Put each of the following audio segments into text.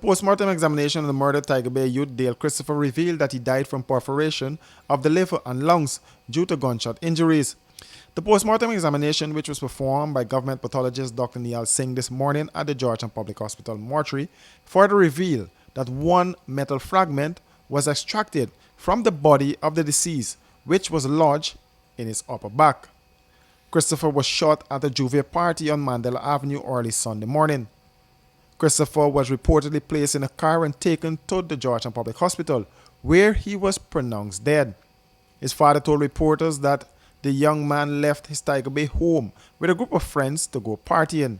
post-mortem examination of the murdered Tiger Bay youth Dale Christopher revealed that he died from perforation of the liver and lungs due to gunshot injuries. The post-mortem examination, which was performed by government pathologist Dr. Neal Singh this morning at the Georgetown Public Hospital mortuary, further revealed that one metal fragment was extracted from the body of the deceased, which was lodged in his upper back. Christopher was shot at a Juve party on Mandela Avenue early Sunday morning. Christopher was reportedly placed in a car and taken to the Georgetown Public Hospital, where he was pronounced dead. His father told reporters that the young man left his Tiger Bay home with a group of friends to go partying.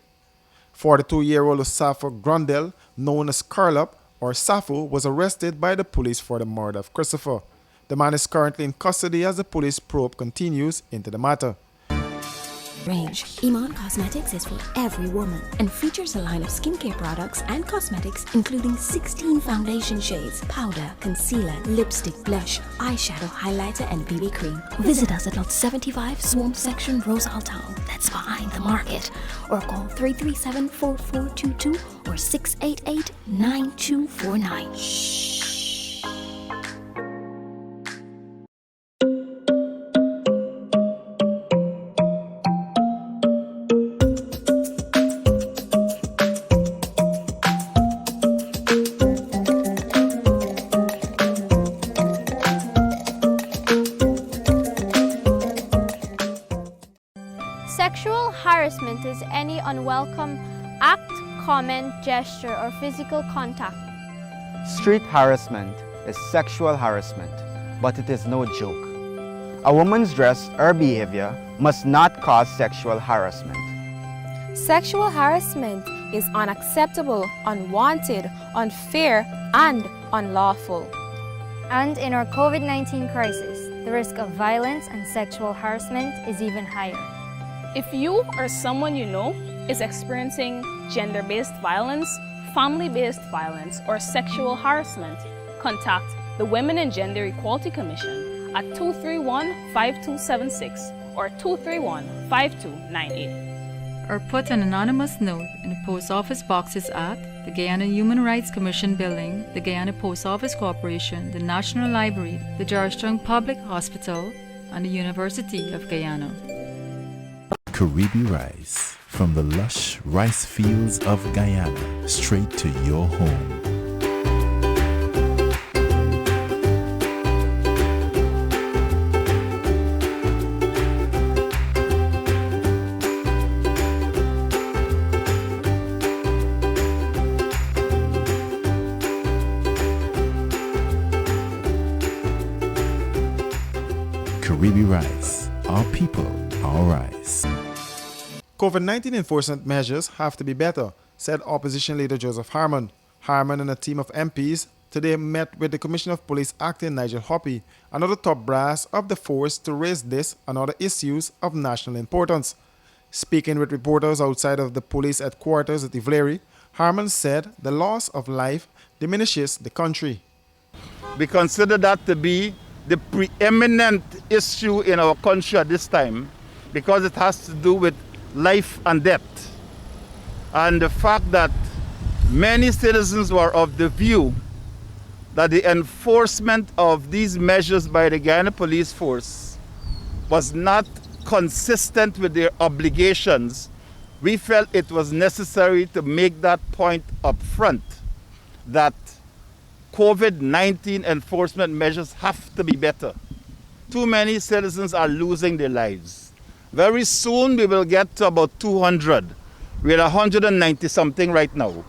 42-year-old Safa Grundel, known as Curlup or Safu, was arrested by the police for the murder of Christopher. The man is currently in custody as the police probe continues into the matter. Range. Iman Cosmetics is for every woman and features a line of skincare products and cosmetics including 16 foundation shades, powder, concealer, lipstick, blush, eyeshadow, highlighter and BB cream. Visit us at Lot 75 Swamp Section, Rosal Town. That's behind the market. Or call 337-4422 or 688-9249. Shh. Sexual harassment is any unwelcome act, comment, gesture, or physical contact. Street harassment is sexual harassment, but it is no joke. A woman's dress or behavior must not cause sexual harassment. Sexual harassment is unacceptable, unwanted, unfair, and unlawful. And in our COVID-19 crisis, the risk of violence and sexual harassment is even higher. If you or someone you know is experiencing gender-based violence, family-based violence, or sexual harassment, contact the Women and Gender Equality Commission at 231-5276 or 231-5298. Or put an anonymous note in the post office boxes at the Guyana Human Rights Commission Building, the Guyana Post Office Corporation, the National Library, the Georgetown Public Hospital, and the University of Guyana. Caribbean rice, from the lush rice fields of Guyana, straight to your home. Caribbean rice, our people, our rice. COVID-19 enforcement measures have to be better, said Opposition Leader Joseph Harmon. Harmon and a team of MPs today met with the Commissioner of Police Acting Nigel Hoppy, another top brass of the force, to raise this and other issues of national importance. Speaking with reporters outside of the police headquarters at Ivlery, Harmon said the loss of life diminishes the country. We consider that to be the preeminent issue in our country at this time because it has to do with life and death. And the fact that many citizens were of the view that the enforcement of these measures by the Guyana Police Force was not consistent with their obligations, we felt it was necessary to make that point up front, that COVID-19 enforcement measures have to be better. Too many citizens are losing their lives. Very soon we will get to about 200. We're 190 something right now.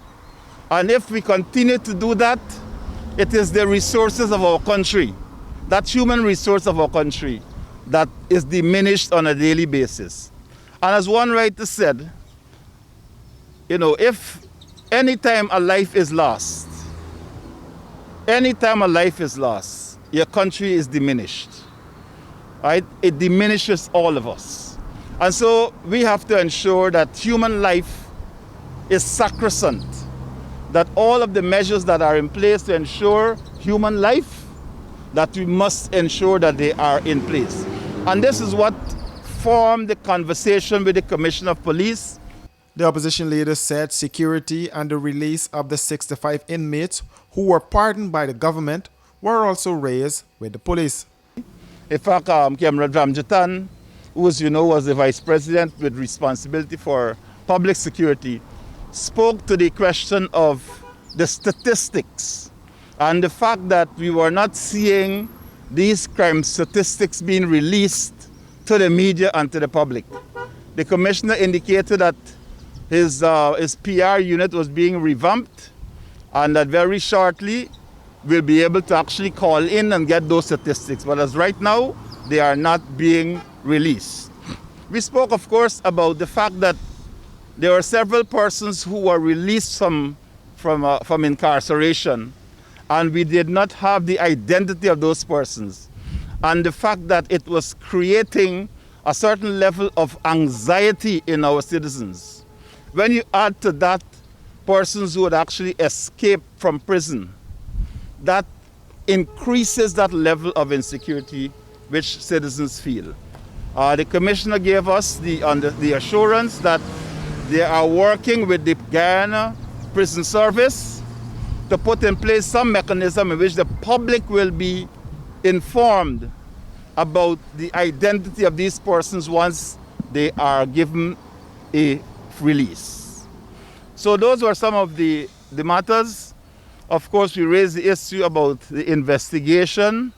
And if we continue to do that, it is the resources of our country, that human resource of our country, that is diminished on a daily basis. And as one writer said, if any time a life is lost, your country is diminished. Right? It diminishes all of us. And so we have to ensure that human life is sacrosanct, that all of the measures that are in place to ensure human life, that we must ensure that they are in place. And this is what formed the conversation with the Commissioner of Police. The opposition leader said security and the release of the 65 inmates who were pardoned by the government were also raised with the police. In fact, Cameron Ramjatan, who, as you know, was the vice president with responsibility for public security, spoke to the question of the statistics and the fact that we were not seeing these crime statistics being released to the media and to the public. The commissioner indicated that his PR unit was being revamped and that very shortly we'll be able to actually call in and get those statistics. But as right now, they are not being released. We spoke, of course, about the fact that there were several persons who were released from incarceration, and we did not have the identity of those persons. And the fact that it was creating a certain level of anxiety in our citizens. When you add to that persons who had actually escaped from prison, that increases that level of insecurity which citizens feel. The commissioner gave us the assurance that they are working with the Guyana Prison Service to put in place some mechanism in which the public will be informed about the identity of these persons once they are given a release. So those were some of the matters. Of course, we raised the issue about the investigation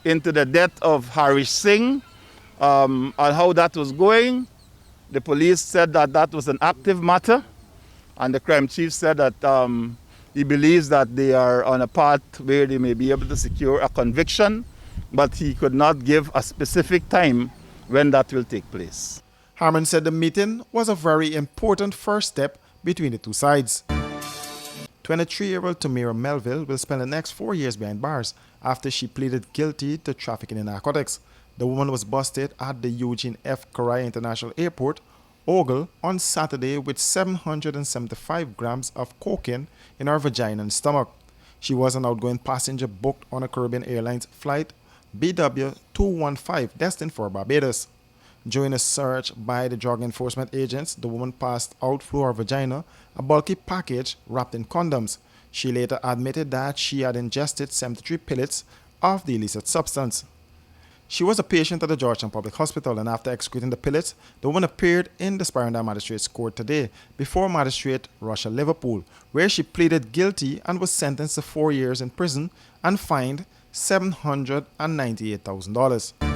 into the death of Harish Singh and how that was going. The police said that that was an active matter, and the crime chief said that he believes that they are on a path where they may be able to secure a conviction, but he could not give a specific time when that will take place. Harmon said the meeting was a very important first step between the two sides. 23-year-old Tamira Melville will spend the next 4 years behind bars after she pleaded guilty to trafficking in narcotics. The woman was busted at the Eugene F. Correa International Airport, Ogle, on Saturday with 775 grams of cocaine in her vagina and stomach. She was an outgoing passenger booked on a Caribbean Airlines flight BW215 destined for Barbados. During a search by the drug enforcement agents, the woman passed out through her vagina a bulky package wrapped in condoms. She later admitted that she had ingested 73 pellets of the illicit substance. She was a patient at the Georgetown Public Hospital, and after excreting the pellets, the woman appeared in the Sparrowdale Magistrates Court today before Magistrate Russia Liverpool, where she pleaded guilty and was sentenced to 4 years in prison and fined $798,000.